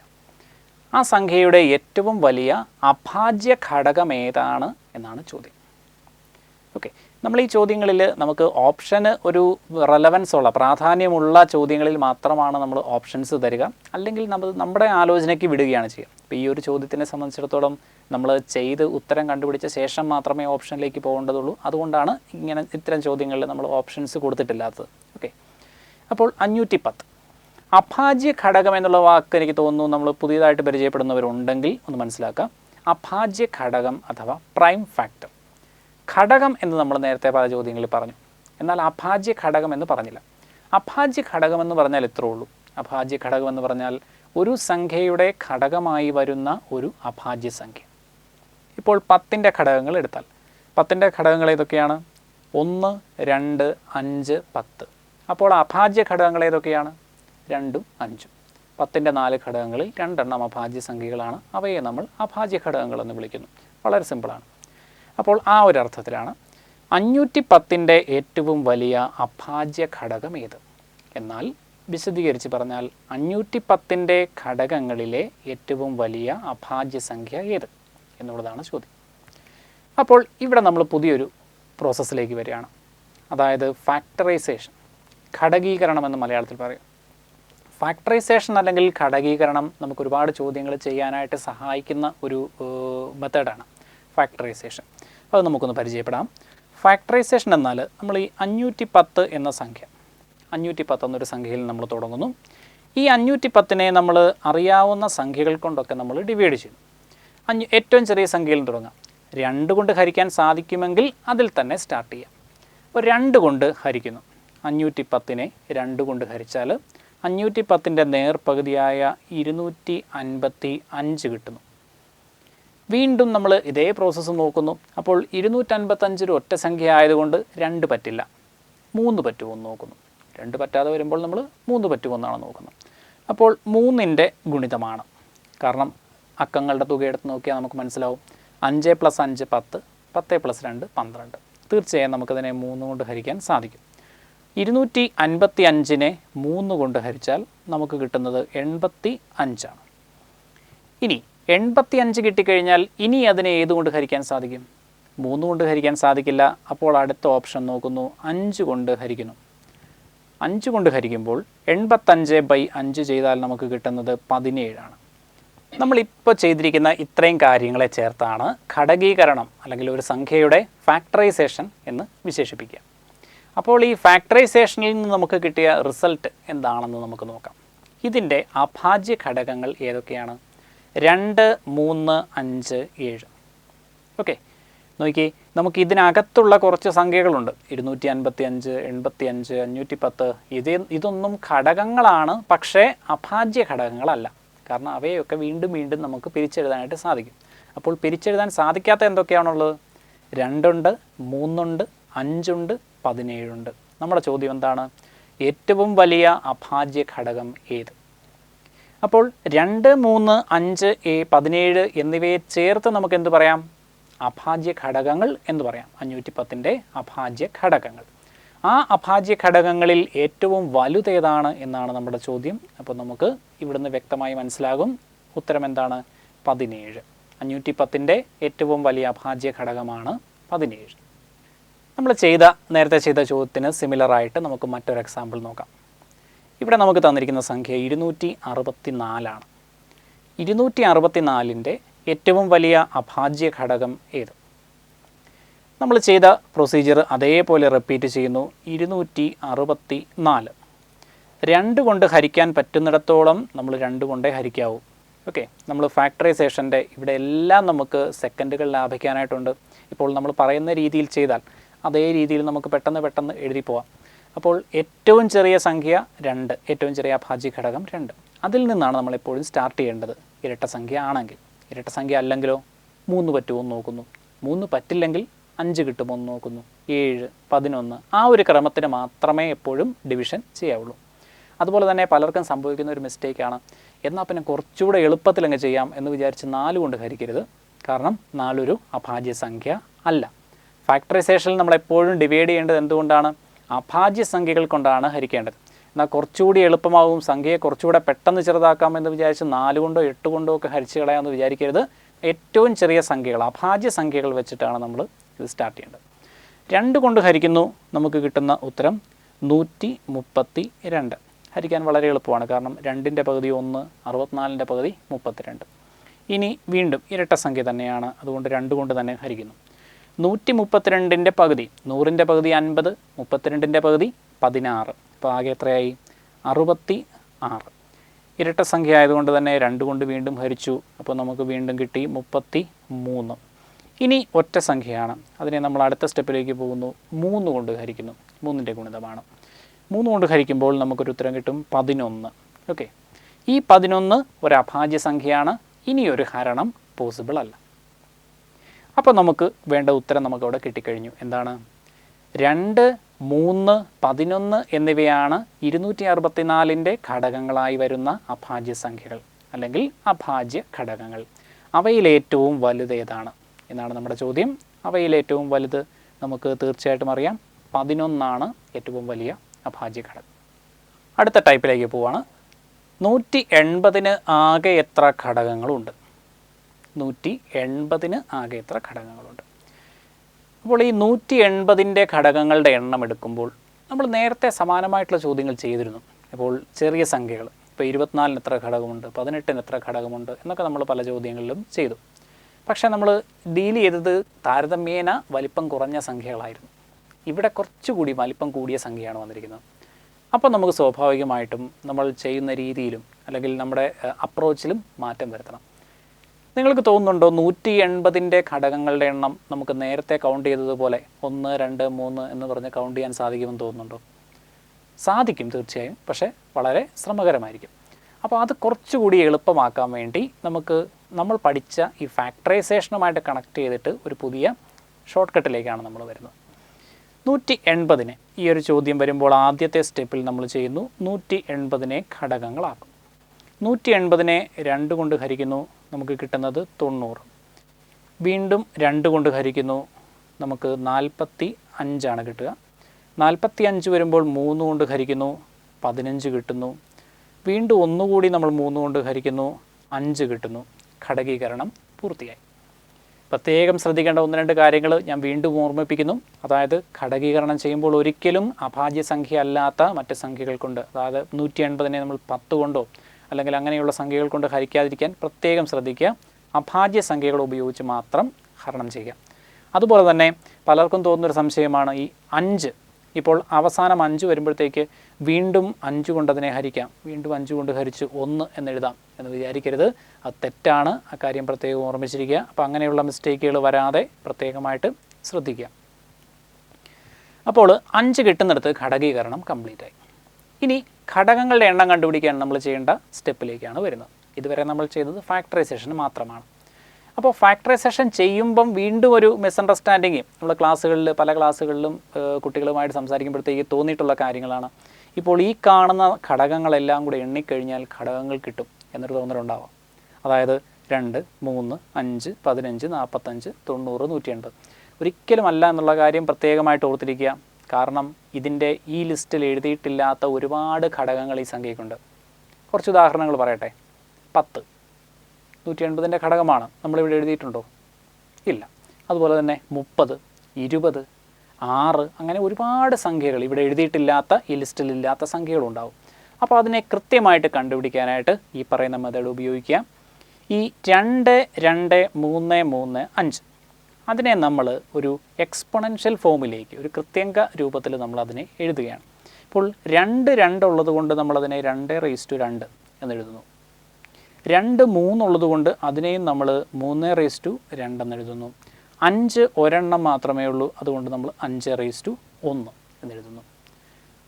ആ സംഖ്യയുടെ ഏറ്റവും വലിയ അഭാജ്യ ഘടകം ഏതാണ് എന്നാണ് ചോദ്യം. ഓക്കെ, നമ്മൾ ഈ ചോദ്യങ്ങളിൽ നമുക്ക് ഓപ്ഷന് ഒരു റെലവൻസ് ഉള്ള പ്രാധാന്യമുള്ള ചോദ്യങ്ങളിൽ മാത്രമാണ് നമ്മൾ ഓപ്ഷൻസ് തരിക. അല്ലെങ്കിൽ നമ്മുടെ ആലോചനയ്ക്ക് വിടുകയാണ് ചെയ്യുക. അപ്പോൾ ഈ ഒരു ചോദ്യത്തിനെ സംബന്ധിച്ചിടത്തോളം നമ്മൾ ചെയ്ത് ഉത്തരം കണ്ടുപിടിച്ച ശേഷം മാത്രമേ ഓപ്ഷനിലേക്ക് പോകേണ്ടതുള്ളൂ. അതുകൊണ്ടാണ് ഇത്തരം ചോദ്യങ്ങളിൽ നമ്മൾ ഓപ്ഷൻസ് കൊടുത്തിട്ടില്ലാത്തത്. ഓക്കെ, അപ്പോൾ 510 അഭാജ്യ ഘടകം എന്നുള്ള വാക്ക് എനിക്ക് തോന്നുന്നു നമ്മൾ പുതിയതായിട്ട് പരിചയപ്പെടുന്നവരുണ്ടെങ്കിൽ ഒന്ന് മനസ്സിലാക്കാം. അഭാജ്യ ഘടകം അഥവാ പ്രൈം ഫാക്ടർ. ഘടകം എന്ന് നമ്മൾ നേരത്തെ പല ചോദ്യങ്ങളിൽ പറഞ്ഞു, എന്നാൽ അഭാജ്യ ഘടകം എന്ന് പറഞ്ഞില്ല. അഭാജ്യ ഘടകം എന്ന് പറഞ്ഞാൽ ഇത്രേ ഉള്ളൂ. അഭാജ്യ ഘടകം എന്ന് പറഞ്ഞാൽ ഒരു സംഖ്യയുടെ ഘടകമായി വരുന്ന ഒരു അഭാജ്യ സംഖ്യ. ഇപ്പോൾ 10ൻ്റെ ഘടകങ്ങൾ എടുത്താൽ 10ൻ്റെ ഘടകങ്ങൾ ഏതൊക്കെയാണ്? 1, 2, 5, 10. അപ്പോൾ അഭാജ്യ ഘടകങ്ങൾ ഏതൊക്കെയാണ്? 2ഉം 5ഉം. 10ൻ്റെ 4 ഘടകങ്ങളിൽ 2 എണ്ണം അഭാജ്യ സംഖ്യകളാണ്. അവയെ നമ്മൾ അഭാജ്യ ഘടകങ്ങളെന്ന് വിളിക്കുന്നു. വളരെ സിമ്പിളാണ്. അപ്പോൾ ആ ഒരു അർത്ഥത്തിലാണ് 510ൻ്റെ ഏറ്റവും വലിയ അഭാജ്യ ഘടകം ഏത്? എന്നാൽ വിശദീകരിച്ച് പറഞ്ഞാൽ 510ൻ്റെ ഘടകങ്ങളിലെ ഏറ്റവും വലിയ അഭാജ്യ സംഖ്യ ഏത് എന്നുള്ളതാണ് ചോദ്യം. അപ്പോൾ ഇവിടെ നമ്മൾ പുതിയൊരു പ്രോസസ്സിലേക്ക് വരികയാണ്. അതായത് ഫാക്ടറൈസേഷൻ, ഘടകീകരണം എന്ന് മലയാളത്തിൽ പറയും. ഫാക്ടറൈസേഷൻ അല്ലെങ്കിൽ ഘടകീകരണം നമുക്ക് ഒരുപാട് ചോദ്യങ്ങൾ ചെയ്യാനായിട്ട് സഹായിക്കുന്ന ഒരു മെത്തേഡാണ് ഫാക്ടറൈസേഷൻ. അത് നമുക്കൊന്ന് പരിചയപ്പെടാം. ഫാക്ടറൈസേഷൻ എന്നാൽ നമ്മൾ ഈ 510 എന്ന സംഖ്യ, 510 എന്നൊരു സംഖ്യയിൽ നമ്മൾ തുടങ്ങുന്നു. ഈ 510നെ നമ്മൾ അറിയാവുന്ന സംഖ്യകൾ കൊണ്ടൊക്കെ നമ്മൾ ഡിവൈഡ് ചെയ്യുന്നു. ഏറ്റവും ചെറിയ സംഖ്യയിൽ തുടങ്ങാം. 2 കൊണ്ട് ഹരിക്കാൻ സാധിക്കുമെങ്കിൽ അതിൽ തന്നെ സ്റ്റാർട്ട് ചെയ്യാം. അപ്പോൾ 2 കൊണ്ട് ഹരിക്കുന്നു. 510നെ 2 കൊണ്ട് ഹരിച്ചാൽ 510ൻ്റെ നേർപകുതിയായ 255 കിട്ടുന്നു. വീണ്ടും നമ്മൾ ഇതേ പ്രോസസ്സ് നോക്കുന്നു. അപ്പോൾ 255 ഒരു ഒറ്റ സംഖ്യ ആയതുകൊണ്ട് 2 പറ്റില്ല, 3 പറ്റുമോ എന്ന് നോക്കുന്നു. 2 പറ്റാതെ വരുമ്പോൾ നമ്മൾ 3 പറ്റുമോ എന്നാണ് നോക്കുന്നത്. അപ്പോൾ 3ൻ്റെ ഗുണിതമാണ്. കാരണം അക്കങ്ങളുടെ തുക എടുത്ത് നോക്കിയാൽ നമുക്ക് മനസ്സിലാവും. 5 + 5 10, 10 + 2 12. തീർച്ചയായും നമുക്കതിനെ 3 കൊണ്ട് ഹരിക്കാൻ സാധിക്കും. 255നെ 3 കൊണ്ട് ഹരിച്ചാൽ നമുക്ക് കിട്ടുന്നത് 85 ആണ്. ഇനി 85 കിട്ടിക്കഴിഞ്ഞാൽ ഇനി അതിനെ ഏതുകൊണ്ട് ഹരിക്കാൻ സാധിക്കും? 3 കൊണ്ട് ഹരിക്കാൻ സാധിക്കില്ല. അപ്പോൾ അടുത്ത ഓപ്ഷൻ നോക്കുന്നു, 5 കൊണ്ട് ഹരിക്കുന്നു. 5 കൊണ്ട് ഹരിക്കുമ്പോൾ 85/5 ചെയ്താൽ നമുക്ക് കിട്ടുന്നത് 17 ആണ്. നമ്മളിപ്പോൾ ചെയ്തിരിക്കുന്ന ഇത്രയും കാര്യങ്ങളെ ചേർത്താണ് ഘടകീകരണം അല്ലെങ്കിൽ ഒരു സംഖ്യയുടെ ഫാക്ടറൈസേഷൻ എന്ന് വിശേഷിപ്പിക്കുക. അപ്പോൾ ഈ ഫാക്ടറൈസേഷനിൽ നിന്ന് നമുക്ക് കിട്ടിയ റിസൾട്ട് എന്താണെന്ന് നമുക്ക് നോക്കാം. ഇതിൻ്റെ അഭാജ്യ ഘടകങ്ങൾ ഏതൊക്കെയാണ്? 2, 3, 5, 7. ഓക്കെ, നോക്കി, നമുക്ക് ഇതിനകത്തുള്ള കുറച്ച് സംഖ്യകളുണ്ട്. 255, 85, 510. ഇതൊന്നും ഘടകങ്ങളാണ്, പക്ഷേ അഭാജ്യ ഘടകങ്ങളല്ല. കാരണം അവയൊക്കെ വീണ്ടും വീണ്ടും നമുക്ക് പിരിച്ചെഴുതാനായിട്ട് സാധിക്കും. അപ്പോൾ പിരിച്ചെഴുതാൻ സാധിക്കാത്ത എന്തൊക്കെയാണുള്ളത്? 2 ഉണ്ട്, 3 ഉണ്ട്, 5 ഉണ്ട്, 17 ഉണ്ട്. നമ്മുടെ ചോദ്യം എന്താണ്? ഏറ്റവും വലിയ അഭാജ്യ ഘടകം ഏത്? അപ്പോൾ 2, 3, 5, 17 എന്നിവയെ ചേർത്ത് നമുക്ക് എന്ത് പറയാം? അഭാജ്യ ഘടകങ്ങൾ എന്ന് പറയാം. 510ൻ്റെ അഭാജ്യ ഘടകങ്ങൾ. ആ അഭാജ്യ ഘടകങ്ങളിൽ ഏറ്റവും വലുതേതാണ് എന്നാണ് നമ്മുടെ ചോദ്യം. അപ്പോൾ നമുക്ക് ഇവിടുന്ന് വ്യക്തമായി മനസ്സിലാകും ഉത്തരം എന്താണ്? 17. 510ൻ്റെ ഏറ്റവും വലിയ അഭാജ്യ ഘടകമാണ് 17. നമ്മൾ നേരത്തെ ചെയ്ത ചോദ്യത്തിന് സിമിലറായിട്ട് നമുക്ക് മറ്റൊരു എക്സാമ്പിൾ നോക്കാം. ഇവിടെ നമുക്ക് തന്നിരിക്കുന്ന സംഖ്യ 264 264ൻ്റെ ഏറ്റവും വലിയ അഭാജ്യ ഘടകം ഏത്? നമ്മൾ ചെയ്ത പ്രൊസീജിയർ അതേപോലെ റിപ്പീറ്റ് ചെയ്യുന്നു. 264 2 കൊണ്ട് ഹരിക്കാൻ പറ്റുന്നിടത്തോളം നമ്മൾ 2 കൊണ്ടേ ഹരിക്കാവൂ. ഓക്കെ, നമ്മൾ ഫാക്ടറൈസേഷൻ്റെ ഇവിടെ എല്ലാം നമുക്ക് സെക്കൻഡുകൾ ലാഭിക്കാനായിട്ടുണ്ട്. ഇപ്പോൾ നമ്മൾ പറയുന്ന രീതിയിൽ ചെയ്താൽ അതേ രീതിയിൽ നമുക്ക് പെട്ടെന്ന് എഴുതി പോവാം. അപ്പോൾ ഏറ്റവും ചെറിയ സംഖ്യ 2, ഏറ്റവും ചെറിയ അഭാജ്യ ഘടകം 2. അതിൽ നിന്നാണ് നമ്മളെപ്പോഴും സ്റ്റാർട്ട് ചെയ്യേണ്ടത്. ഇരട്ട സംഖ്യ ആണെങ്കിൽ. ഇരട്ട സംഖ്യ അല്ലെങ്കിലോ 3 പറ്റുമോ എന്ന് നോക്കുന്നു. 3 പറ്റില്ലെങ്കിൽ 5 കിട്ടുമോ എന്ന് നോക്കുന്നു. 7, 11 ആ ഒരു ക്രമത്തിന് മാത്രമേ എപ്പോഴും ഡിവിഷൻ ചെയ്യാവുള്ളൂ. അതുപോലെ തന്നെ പലർക്കും സംഭവിക്കുന്ന ഒരു മിസ്റ്റേക്കാണ്, എന്നാൽ പിന്നെ കുറച്ചുകൂടെ എളുപ്പത്തിലങ്ങ് ചെയ്യാം എന്ന് വിചാരിച്ച് 4 കൊണ്ട് ഹരിക്കരുത്. കാരണം 4 ഒരു അഭാജ്യ സംഖ്യ അല്ല. ഫാക്ടറൈസേഷനിൽ നമ്മളെപ്പോഴും ഡിവൈഡ് ചെയ്യേണ്ടത് എന്തുകൊണ്ടാണ്? അഭാജ്യ സംഖ്യകൾ കൊണ്ടാണ് ഹരിക്കേണ്ടത്. എന്നാൽ കുറച്ചുകൂടി എളുപ്പമാവും, സംഖ്യയെ കുറച്ചുകൂടെ പെട്ടെന്ന് ചെറുതാക്കാമെന്ന് വിചാരിച്ച് 4 കൊണ്ടോ 8 കൊണ്ടോ ഒക്കെ ഹരിച്ച് കളയാമെന്ന് വിചാരിക്കരുത്. ഏറ്റവും ചെറിയ സംഖ്യകൾ, അഭാജ്യ സംഖ്യകൾ വെച്ചിട്ടാണ് നമ്മൾ ഇത് സ്റ്റാർട്ട് ചെയ്യേണ്ടത്. 2 കൊണ്ട് ഹരിക്കുന്നു, നമുക്ക് കിട്ടുന്ന ഉത്തരം 132. ഹരിക്കാൻ വളരെ എളുപ്പമാണ്, കാരണം 2ൻ്റെ പകുതി 1, 64ൻ്റെ പകുതി 32. ഇനി വീണ്ടും ഇരട്ട സംഖ്യ തന്നെയാണ്, അതുകൊണ്ട് 2 കൊണ്ട് തന്നെ ഹരിക്കുന്നു. 132ൻ്റെ പകുതി, 100ൻ്റെ പകുതി 50, 32ൻ്റെ പകുതി 16. അപ്പോൾ ആകെ എത്രയായി? 66. ഇരട്ട സംഖ്യ ആയതുകൊണ്ട് തന്നെ 2 കൊണ്ട് വീണ്ടും ഹരിച്ചു. അപ്പോൾ നമുക്ക് വീണ്ടും കിട്ടി 33. ഇനി ഒറ്റ സംഖ്യയാണ്, അതിനെ നമ്മൾ അടുത്ത സ്റ്റെപ്പിലേക്ക് പോകുന്നു. 3 കൊണ്ട് ഹരിക്കുന്നു. 3ൻ്റെ ഗുണിതമാണ്. 3 കൊണ്ട് ഹരിക്കുമ്പോൾ നമുക്കൊരു ഉത്തരം കിട്ടും 11. ഓക്കെ, ഈ 11 ഒരു അഭാജ്യ സംഖ്യയാണ്. ഇനിയൊരു ഹരണം പോസിബിൾ അല്ല. അപ്പോൾ നമുക്ക് വേണ്ട ഉത്തരം നമുക്കവിടെ കിട്ടിക്കഴിഞ്ഞു. എന്താണ്? 2, 3, 11 എന്നിവയാണ് 264ൻ്റെ ഘടകങ്ങളായി വരുന്ന അഭാജ്യ സംഖ്യകൾ അല്ലെങ്കിൽ അഭാജ്യ ഘടകങ്ങൾ. അവയിലേറ്റവും വലുത് ഏതാണ് എന്നാണ് നമ്മുടെ ചോദ്യം. അവയിലേറ്റവും വലുത് നമുക്ക് തീർച്ചയായിട്ടും അറിയാം, 11 ഏറ്റവും വലിയ അഭാജ്യ ഘടകം. അടുത്ത ടൈപ്പിലേക്ക് പോവാണ്. 180ന് ആകെ എത്ര ഘടകങ്ങളുണ്ട്? 180ന് ആകെ എത്ര ഘടകങ്ങളുണ്ട്? അപ്പോൾ ഈ 180ൻ്റെ ഘടകങ്ങളുടെ എണ്ണം എടുക്കുമ്പോൾ നമ്മൾ നേരത്തെ സമാനമായിട്ടുള്ള ചോദ്യങ്ങൾ ചെയ്തിരുന്നു. അപ്പോൾ ചെറിയ സംഖ്യകൾ, ഇപ്പോൾ 24ന് എത്ര ഘടകമുണ്ട്, 18ന് എത്ര ഘടകമുണ്ട് എന്നൊക്കെ നമ്മൾ പല ചോദ്യങ്ങളിലും ചെയ്തു. പക്ഷേ നമ്മൾ ഡീൽ ചെയ്തത് താരതമ്യേന വലിപ്പം കുറഞ്ഞ സംഖ്യകളായിരുന്നു. ഇവിടെ കുറച്ചുകൂടി വലിപ്പം കൂടിയ സംഖ്യയാണ് വന്നിരിക്കുന്നത്. അപ്പോൾ നമുക്ക് സ്വാഭാവികമായിട്ടും നമ്മൾ ചെയ്യുന്ന രീതിയിലും അല്ലെങ്കിൽ നമ്മുടെ അപ്രോച്ചിലും മാറ്റം വരുത്തണം. നിങ്ങൾക്ക് തോന്നുന്നുണ്ടോ 180ൻ്റെ ഘടകങ്ങളുടെ എണ്ണം നമുക്ക് നേരത്തെ കൗണ്ട് ചെയ്തതുപോലെ 1, 2, 3 എന്ന് പറഞ്ഞ് കൗണ്ട് ചെയ്യാൻ സാധിക്കുമെന്ന് തോന്നുന്നുണ്ടോ? സാധിക്കും തീർച്ചയായും, പക്ഷേ വളരെ ശ്രമകരമായിരിക്കും. അപ്പോൾ അത് കുറച്ചുകൂടി എളുപ്പമാക്കാൻ വേണ്ടി നമ്മൾ പഠിച്ച ഈ ഫാക്ടറൈസേഷനുമായിട്ട് കണക്ട് ചെയ്തിട്ട് ഒരു പുതിയ ഷോർട്ട് കട്ടിലേക്കാണ് നമ്മൾ വരുന്നത്. 180ന് ഈ ഒരു ചോദ്യം വരുമ്പോൾ ആദ്യത്തെ സ്റ്റെപ്പിൽ നമ്മൾ ചെയ്യുന്നു 180നെ ഘടകങ്ങളാക്കും. 180നെ 2 കൊണ്ട് ഹരിക്കുന്നു, നമുക്ക് കിട്ടുന്നത് 90. വീണ്ടും 2 കൊണ്ട് ഹരിക്കുന്നു, നമുക്ക് 45 കിട്ടുക. 45 വരുമ്പോൾ 3 കൊണ്ട് ഹരിക്കുന്നു, 15 കിട്ടുന്നു. വീണ്ടും ഒന്നുകൂടി നമ്മൾ 3 കൊണ്ട് ഹരിക്കുന്നു, 5 കിട്ടുന്നു. ഘടകീകരണം പൂർത്തിയായി. പ്രത്യേകം ശ്രദ്ധിക്കേണ്ട 1-2 കാര്യങ്ങൾ ഞാൻ വീണ്ടും ഓർമ്മിപ്പിക്കുന്നു. അതായത് ഘടകീകരണം ചെയ്യുമ്പോൾ ഒരിക്കലും അഭാജ്യ സംഖ്യ അല്ലാത്ത മറ്റ് സംഖ്യകൾ കൊണ്ട്, അതായത് 180നെ നമ്മൾ 10 കൊണ്ടോ അല്ലെങ്കിൽ അങ്ങനെയുള്ള സംഖ്യകൾ കൊണ്ട് ഹരിക്കാതിരിക്കാൻ പ്രത്യേകം ശ്രദ്ധിക്കുക. അഭാജ്യ സംഖ്യകൾ ഉപയോഗിച്ച് മാത്രം ഹരണം ചെയ്യുക. അതുപോലെ തന്നെ പലർക്കും തോന്നുന്നൊരു സംശയമാണ് ഈ 5. ഇപ്പോൾ അവസാനം 5 വരുമ്പോഴത്തേക്ക് വീണ്ടും 5 കൊണ്ട് അതിനെ ഹരിക്കാം, വീണ്ടും 5 കൊണ്ട് ഹരിച്ച് 1 എന്നെഴുതാം എന്ന് വിചാരിക്കരുത്. അത് തെറ്റാണ്. ആ കാര്യം പ്രത്യേകം ഓർമ്മിച്ചിരിക്കുക. അപ്പോൾ അങ്ങനെയുള്ള മിസ്റ്റേക്കുകൾ വരാതെ പ്രത്യേകമായിട്ട് ശ്രദ്ധിക്കുക. അപ്പോൾ 5 കിട്ടുന്നിടത്ത് ഘടകീകരണം കംപ്ലീറ്റ് ആയി. ഇനി ഘടകങ്ങളുടെ എണ്ണം കണ്ടുപിടിക്കാൻ നമ്മൾ ചെയ്യേണ്ട സ്റ്റെപ്പിലേക്കാണ് വരുന്നത്. ഇതുവരെ നമ്മൾ ചെയ്തത് ഫാക്ടറൈസേഷൻ മാത്രമാണ്. അപ്പോൾ ഫാക്ടറൈസേഷൻ ചെയ്യുമ്പം വീണ്ടും ഒരു മിസ്അണ്ടർസ്റ്റാൻഡിങ് നമ്മൾ പല ക്ലാസ്സുകളിലും കുട്ടികളുമായിട്ട് സംസാരിക്കുമ്പോഴത്തേക്ക് തോന്നിയിട്ടുള്ള കാര്യങ്ങളാണ്. ഇപ്പോൾ ഈ കാണുന്ന ഘടകങ്ങളെല്ലാം കൂടെ എണ്ണിക്കഴിഞ്ഞാൽ ഘടകങ്ങൾ കിട്ടും എന്നൊരു തോന്നലുണ്ടാവാം. അതായത് 2, 3, 5, 15, 45, 90, 180. ഒരിക്കലും അല്ല എന്നുള്ള കാര്യം പ്രത്യേകമായിട്ട് ഓർത്തിരിക്കുക. കാരണം ഇതിൻ്റെ ഈ ലിസ്റ്റിൽ എഴുതിയിട്ടില്ലാത്ത ഒരുപാട് ഘടകങ്ങൾ ഈ സംഖ്യയ്ക്കുണ്ട്. കുറച്ച് ഉദാഹരണങ്ങൾ പറയട്ടെ. 10 180ൻ്റെ ഘടകമാണ്, നമ്മളിവിടെ എഴുതിയിട്ടുണ്ടോ? ഇല്ല. അതുപോലെ തന്നെ 30, 20, 6 അങ്ങനെ ഒരുപാട് സംഖ്യകൾ ഇവിടെ എഴുതിയിട്ടില്ലാത്ത, ഈ ലിസ്റ്റിലില്ലാത്ത സംഖ്യകളുണ്ടാവും. അപ്പോൾ അതിനെ കൃത്യമായിട്ട് കണ്ടുപിടിക്കാനായിട്ട് ഈ പറയുന്ന മെത്തേഡ് ഉപയോഗിക്കുക. ഈ 2, 2, 3, 3, 5 അതിനെ നമ്മൾ ഒരു എക്സ്പൊണൻഷ്യൽ ഫോമിലേക്ക്, ഒരു കൃത്യങ്ക രൂപത്തിൽ നമ്മളതിനെ എഴുതുകയാണ്. ഇപ്പോൾ 2, 2 ഉള്ളത് കൊണ്ട് നമ്മളതിനെ 2^2 എന്നെഴുതുന്നു. 2, 3 ഉള്ളത് കൊണ്ട് അതിനെയും നമ്മൾ 3^2 എന്നെഴുതുന്നു. 5 ഒരെണ്ണം മാത്രമേ ഉള്ളൂ, അതുകൊണ്ട് നമ്മൾ 5^1 എന്നെഴുതുന്നു.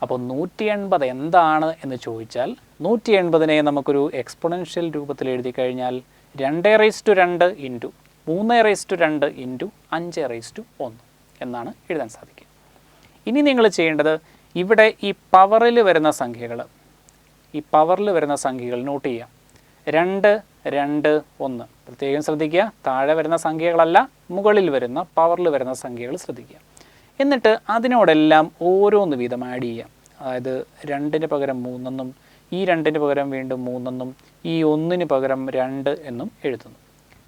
അപ്പോൾ 180 എന്താണ് എന്ന് ചോദിച്ചാൽ 180നെ നമുക്കൊരു എക്സ്പൊണൻഷ്യൽ രൂപത്തിൽ എഴുതി കഴിഞ്ഞാൽ 2^2 ഇൻറ്റു 3^2 ഇൻറ്റു 5^1 എന്നാണ് എഴുതാൻ സാധിക്കുക. ഇനി നിങ്ങൾ ചെയ്യേണ്ടത് ഇവിടെ ഈ പവറിൽ വരുന്ന സംഖ്യകൾ നോട്ട് ചെയ്യുക. 2, 2, 1 പ്രത്യേകം ശ്രദ്ധിക്കുക. താഴെ വരുന്ന സംഖ്യകളല്ല, മുകളിൽ വരുന്ന പവറിൽ വരുന്ന സംഖ്യകൾ ശ്രദ്ധിക്കുക. എന്നിട്ട് അതിനോടെല്ലാം ഓരോന്ന് വീതം ആഡ് ചെയ്യുക. അതായത് 2ന് പകരം 3 എന്നും, ഈ 2ന് പകരം വീണ്ടും 3 എന്നും, ഈ 1ന് പകരം 2 എന്നും എഴുതുന്നു.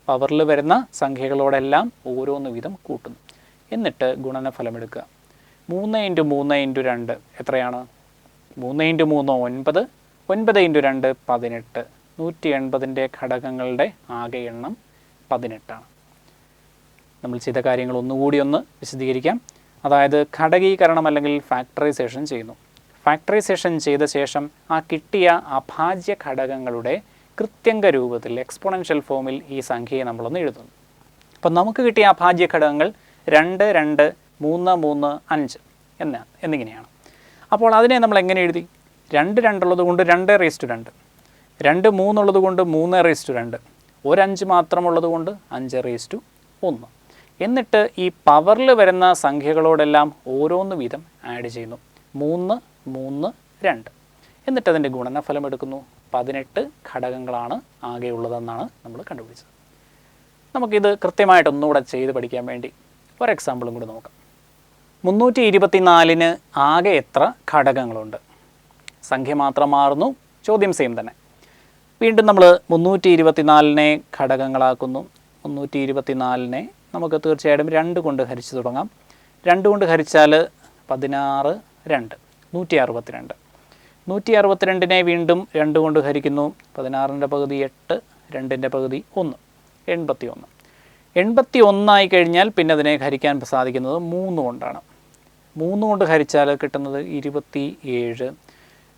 പവറിൽ വരുന്ന സംഖ്യകളോടെല്ലാം ഓരോന്ന് വീതം കൂട്ടുന്നു. എന്നിട്ട് ഗുണനഫലം എടുക്കുക. 3 × 3 × 2 എത്രയാണ്? 3 × 3 9, 9 × 2 18. 180ൻ്റെ ഘടകങ്ങളുടെ ആകെ എണ്ണം 18 ആണ്. നമ്മൾ ചെയ്ത കാര്യങ്ങൾ ഒന്നുകൂടി ഒന്ന് വിശദീകരിക്കാം. അതായത് ഘടകീകരണം അല്ലെങ്കിൽ ഫാക്ടറൈസേഷൻ ചെയ്യുന്നു. ഫാക്ടറൈസേഷൻ ചെയ്ത ശേഷം ആ കിട്ടിയ അഭാജ്യ ഘടകങ്ങളുടെ കൃത്യങ്ക രൂപത്തിൽ എക്സ്പൊണൻഷ്യൽ ഫോമിൽ ഈ സംഖ്യയെ നമ്മളൊന്ന് എഴുതുന്നു. അപ്പം നമുക്ക് കിട്ടിയ അഭാജ്യ ഘടകങ്ങൾ 2, 2, 3, 3, 5 എന്നിങ്ങനെയാണ്. അപ്പോൾ അതിനെ നമ്മൾ എങ്ങനെ എഴുതി? 2, 2 ഉള്ളത് കൊണ്ട് 2^2, 2, 3 ഉള്ളത് കൊണ്ട് 3^2, ഒരു 5 മാത്രമുള്ളത് കൊണ്ട് 5^1. എന്നിട്ട് ഈ പവറിൽ വരുന്ന സംഖ്യകളോടെല്ലാം ഓരോന്ന് വീതം ആഡ് ചെയ്യുന്നു. 3, 3, 2. എന്നിട്ട് അതിൻ്റെ ഗുണനഫലം എടുക്കുന്നു. 18 ഘടകങ്ങളാണ് ആകെയുള്ളതെന്നാണ് നമ്മൾ കണ്ടുപിടിച്ചത്. നമുക്കിത് കൃത്യമായിട്ടൊന്നുകൂടെ ചെയ്ത് പഠിക്കാൻ വേണ്ടി ഒരു എക്സാമ്പിളും കൂടി നോക്കാം. 324ന് ആകെ എത്ര ഘടകങ്ങളുണ്ട്? സംഖ്യ മാത്രം മാറുന്നു, ചോദ്യം സെയിം തന്നെ. വീണ്ടും നമ്മൾ 324നെ ഘടകങ്ങളാക്കുന്നു. 324നെ നമുക്ക് തീർച്ചയായിട്ടും 2 കൊണ്ട് ഹരിച്ച് തുടങ്ങാം. 2 കൊണ്ട് ഹരിച്ചാൽ 16, 2, 162. 162നെ വീണ്ടും 2 കൊണ്ട് ഹരിക്കുന്നു. 16ൻ്റെ പകുതി 8, 2ൻ്റെ പകുതി 1, 81. 81 ആയി കഴിഞ്ഞാൽ പിന്നെ അതിനെ ഹരിക്കാൻ സാധിക്കുന്നത് 3 കൊണ്ടാണ്. 3 കൊണ്ട് ഹരിച്ചാൽ കിട്ടുന്നത് 27.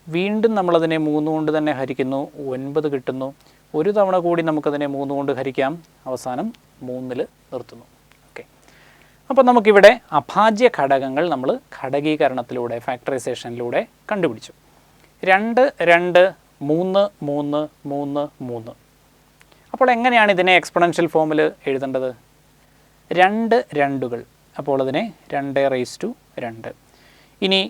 വീണ്ടും നമ്മളതിനെ 3 കൊണ്ട് തന്നെ ഹരിക്കുന്നു, 9 കിട്ടുന്നു. ഒരു തവണ കൂടി നമുക്കതിനെ 3 കൊണ്ട് ഹരിക്കാം, അവസാനം 3-ൽ നിർത്തുന്നു. ഓക്കെ. അപ്പോൾ നമുക്കിവിടെ അഭാജ്യ ഘടകങ്ങൾ നമ്മൾ ഘടകീകരണത്തിലൂടെ, ഫാക്ടറൈസേഷനിലൂടെ കണ്ടുപിടിച്ചു. 2, 2, 3, 3, 3, 3. അപ്പോൾ എങ്ങനെയാണ് ഇതിനെ എക്സ്പൊണൻഷ്യൽ ഫോമിൽ എഴുതേണ്ടത്? 2 2കൾ, അപ്പോൾ അതിനെ 2^2. ഇനി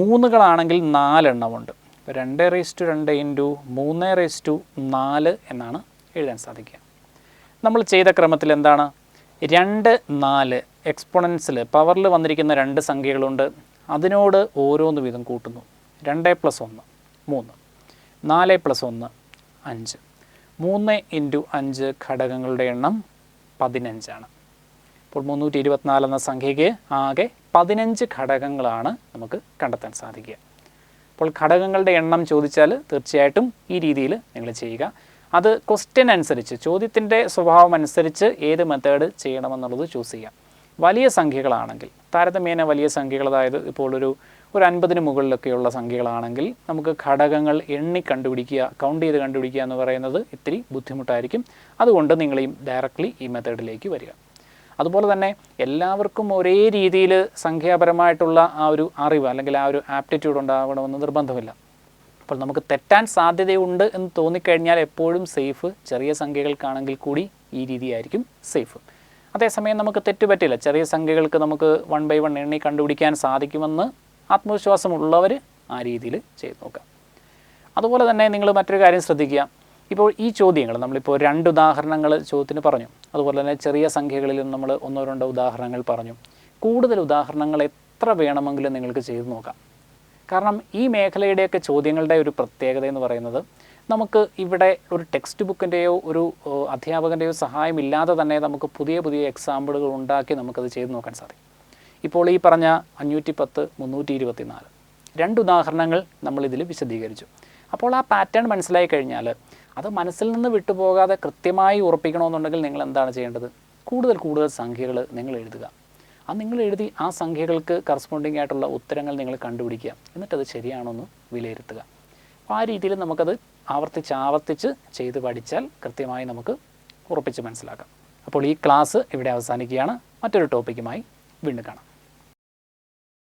3കളാണെങ്കിൽ 4 എണ്ണമുണ്ട്. 2^2 × 3^4 എന്നാണ് എഴുതാൻ സാധിക്കുക. നമ്മൾ ചെയ്ത ക്രമത്തിൽ എന്താണ്? 2, 4 എക്സ്പൊണൻസിൽ പവറിൽ വന്നിരിക്കുന്ന 2 സംഖ്യകളുണ്ട്. അതിനോട് ഓരോന്ന് വീതം കൂട്ടുന്നു. 2 + 1 3, 4 + 1 5. 3 × 5 ഘടകങ്ങളുടെ എണ്ണം 15 ആണ്. അപ്പോൾ 324 എന്ന സംഖ്യയ്ക്ക് ആകെ 15 ഘടകങ്ങളാണ് നമുക്ക് കണ്ടെത്താൻ സാധിക്കുക. അപ്പോൾ ഘടകങ്ങളുടെ എണ്ണം ചോദിച്ചാൽ തീർച്ചയായിട്ടും ഈ രീതിയിൽ നിങ്ങൾ ചെയ്യുക. അത് ക്വസ്റ്റ്യൻ അനുസരിച്ച്, ചോദ്യത്തിൻ്റെ സ്വഭാവം അനുസരിച്ച് ഏത് മെത്തേഡ് ചെയ്യണമെന്നുള്ളത് ചൂസ് ചെയ്യാം. വലിയ സംഖ്യകളാണെങ്കിൽ, താരതമ്യേന വലിയ സംഖ്യകൾ, അതായത് ഇപ്പോൾ ഒരു 50ന് മുകളിലൊക്കെയുള്ള സംഖ്യകളാണെങ്കിൽ നമുക്ക് ഘടകങ്ങൾ എണ്ണി കണ്ടുപിടിക്കുക, കൗണ്ട് ചെയ്ത് കണ്ടുപിടിക്കുക എന്ന് പറയുന്നത് ഇത്തിരി ബുദ്ധിമുട്ടായിരിക്കും. അതുകൊണ്ട് നിങ്ങളെയും ഡയറക്റ്റ്ലി ഈ മെത്തേഡിലേക്ക് വരിക. അതുപോലെ തന്നെ എല്ലാവർക്കും ഒരേ രീതിയിൽ സംഖ്യാപരമായിട്ടുള്ള ആ ഒരു അറിവ് അല്ലെങ്കിൽ ആ ഒരു ആപ്റ്റിറ്റ്യൂഡ് ഉണ്ടാകണമെന്ന് നിർബന്ധമില്ല. അപ്പോൾ നമുക്ക് തെറ്റാൻ സാധ്യതയുണ്ട് എന്ന് തോന്നിക്കഴിഞ്ഞാൽ എപ്പോഴും സേഫ് ചെറിയ സംഖ്യകൾക്കാണെങ്കിൽ കൂടി ഈ രീതിയായിരിക്കും സേഫ്. അതേസമയം നമുക്ക് തെറ്റുപറ്റില്ല, ചെറിയ സംഖ്യകൾക്ക് നമുക്ക് 1 by 1 എണ്ണി കണ്ടുപിടിക്കാൻ സാധിക്കുമെന്ന് ആത്മവിശ്വാസമുള്ളവർ ആ രീതിയിൽ ചെയ്ത് നോക്കാം. അതുപോലെ തന്നെ നിങ്ങൾ മറ്റൊരു കാര്യം ശ്രദ്ധിക്കുക. ഇപ്പോൾ ഈ ചോദ്യങ്ങൾ നമ്മളിപ്പോൾ 2 ഉദാഹരണങ്ങൾ ചോദ്യത്തിന് പറഞ്ഞു, അതുപോലെ തന്നെ ചെറിയ സംഖ്യകളിലും നമ്മൾ 1-2 ഉദാഹരണങ്ങൾ പറഞ്ഞു. കൂടുതൽ ഉദാഹരണങ്ങൾ എത്ര വേണമെങ്കിലും നിങ്ങൾക്ക് ചെയ്തു നോക്കാം. കാരണം ഈ മേഖലയുടെയൊക്കെ ചോദ്യങ്ങളുടെ ഒരു പ്രത്യേകത എന്ന് പറയുന്നത് നമുക്ക് ഇവിടെ ഒരു ടെക്സ്റ്റ് ബുക്കിൻ്റെയോ ഒരു അധ്യാപകൻ്റെയോ സഹായമില്ലാതെ തന്നെ നമുക്ക് പുതിയ പുതിയ എക്സാമ്പിളുകൾ ഉണ്ടാക്കി നമുക്കത് ചെയ്തു നോക്കാൻ സാധിക്കും. ഇപ്പോൾ ഈ പറഞ്ഞ 510, 324 2 ഉദാഹരണങ്ങൾ നമ്മളിതിൽ വിശദീകരിച്ചു. അപ്പോൾ ആ പാറ്റേൺ മനസ്സിലായി കഴിഞ്ഞാൽ അത് മനസ്സിൽ നിന്ന് വിട്ടുപോകാതെ കൃത്യമായി ഉറപ്പിക്കണമെന്നുണ്ടെങ്കിൽ നിങ്ങൾ എന്താണ് ചെയ്യേണ്ടത്? കൂടുതൽ സംഖ്യകൾ നിങ്ങൾ എഴുതുക. നിങ്ങൾ എഴുതി ആ സംഖ്യകൾക്ക് കറസ്പോണ്ടിങ് ആയിട്ടുള്ള ഉത്തരങ്ങൾ നിങ്ങൾ കണ്ടുപിടിക്കുക. എന്നിട്ടത് ശരിയാണോ എന്ന് വിലയിരുത്തുക. അപ്പോൾ ആ രീതിയിൽ നമുക്കത് ആവർത്തിച്ച് ചെയ്ത് പഠിച്ചാൽ കൃത്യമായി നമുക്ക് ഉറപ്പിച്ച് മനസ്സിലാക്കാം. അപ്പോൾ ഈ ക്ലാസ് ഇവിടെ അവസാനിക്കുകയാണ്. മറ്റൊരു ടോപ്പിക്കുമായി വീണ്ടും കാണാം.